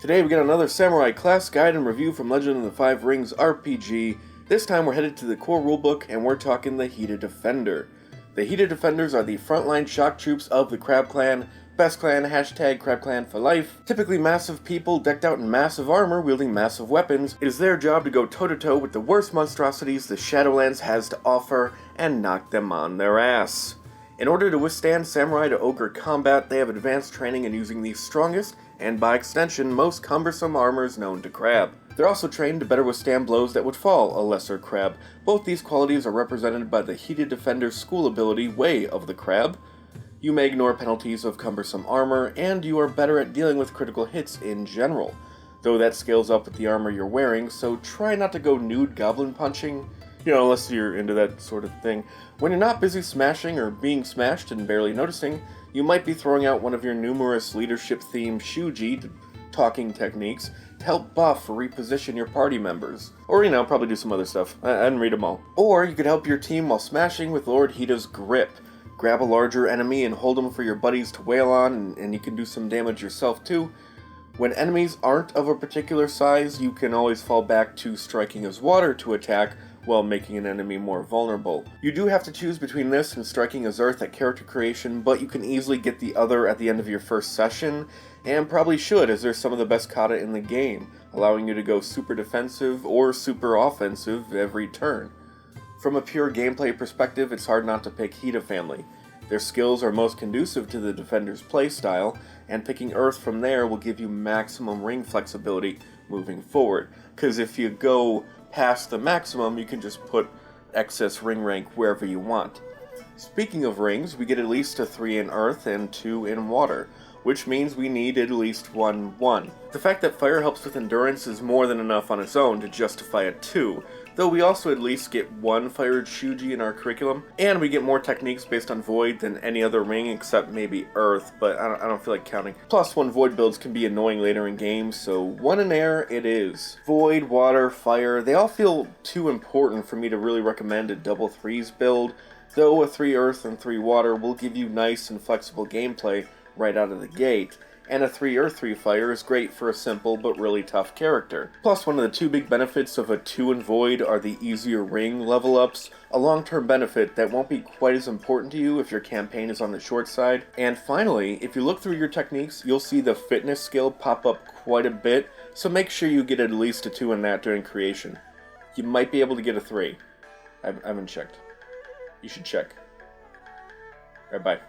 Today we got another Samurai class guide and review from Legend of the Five Rings RPG. This time we're headed to the core rulebook and we're talking the Hida Defender. The Hida Defenders are the frontline shock troops of the Crab Clan. Best clan, hashtag Crab Clan for life. Typically massive people decked out in massive armor wielding massive weapons. It is their job to go toe-to-toe with the worst monstrosities the Shadowlands has to offer and knock them on their ass. In order to withstand Samurai to Ogre combat, they have advanced training in using the strongest, and by extension, most cumbersome armors known to Crab. They're also trained to better withstand blows that would fall a lesser Crab. Both these qualities are represented by the Hida Defender's school ability, Way of the Crab. You may ignore penalties of cumbersome armor, and you are better at dealing with critical hits in general. Though that scales up with the armor you're wearing, so try not to go nude goblin punching. Unless you're into that sort of thing. When you're not busy smashing or being smashed and barely noticing, you might be throwing out one of your numerous leadership-themed shuji talking techniques to help buff or reposition your party members. Or, probably do some other stuff. I didn't read them all. Or you could help your team while smashing with Lord Hida's grip. Grab a larger enemy and hold them for your buddies to wail on, and you can do some damage yourself too. When enemies aren't of a particular size, you can always fall back to striking as water to attack, while making an enemy more vulnerable. You do have to choose between this and striking as earth at character creation, but you can easily get the other at the end of your first session, and probably should, as they're some of the best kata in the game, allowing you to go super defensive or super offensive every turn. From a pure gameplay perspective, it's hard not to pick Hida family. Their skills are most conducive to the Defender's playstyle, and picking Earth from there will give you maximum ring flexibility moving forward, because if you go past the maximum, you can just put excess ring rank wherever you want. Speaking of rings, we get at least a 3 in Earth and 2 in Water, which means we need at least 1. The fact that Fire helps with endurance is more than enough on its own to justify a 2, though we also at least get 1 fired shuji in our curriculum, and we get more techniques based on Void than any other ring except maybe Earth, but I don't feel like counting. Plus, 1 Void builds can be annoying later in games, so 1 in Air it is. Void, Water, Fire, they all feel too important for me to really recommend a double 3s build, though a 3 Earth and 3 Water will give you nice and flexible gameplay right out of the gate, and a 3 Earth 3 Fire is great for a simple but really tough character. Plus, one of the 2 big benefits of a 2 in Void are the easier ring level ups, a long-term benefit that won't be quite as important to you if your campaign is on the short side. And finally, if you look through your techniques, you'll see the fitness skill pop up quite a bit, so make sure you get at least a 2 in that during creation. You might be able to get a 3. I haven't checked. You should check. Alright, bye.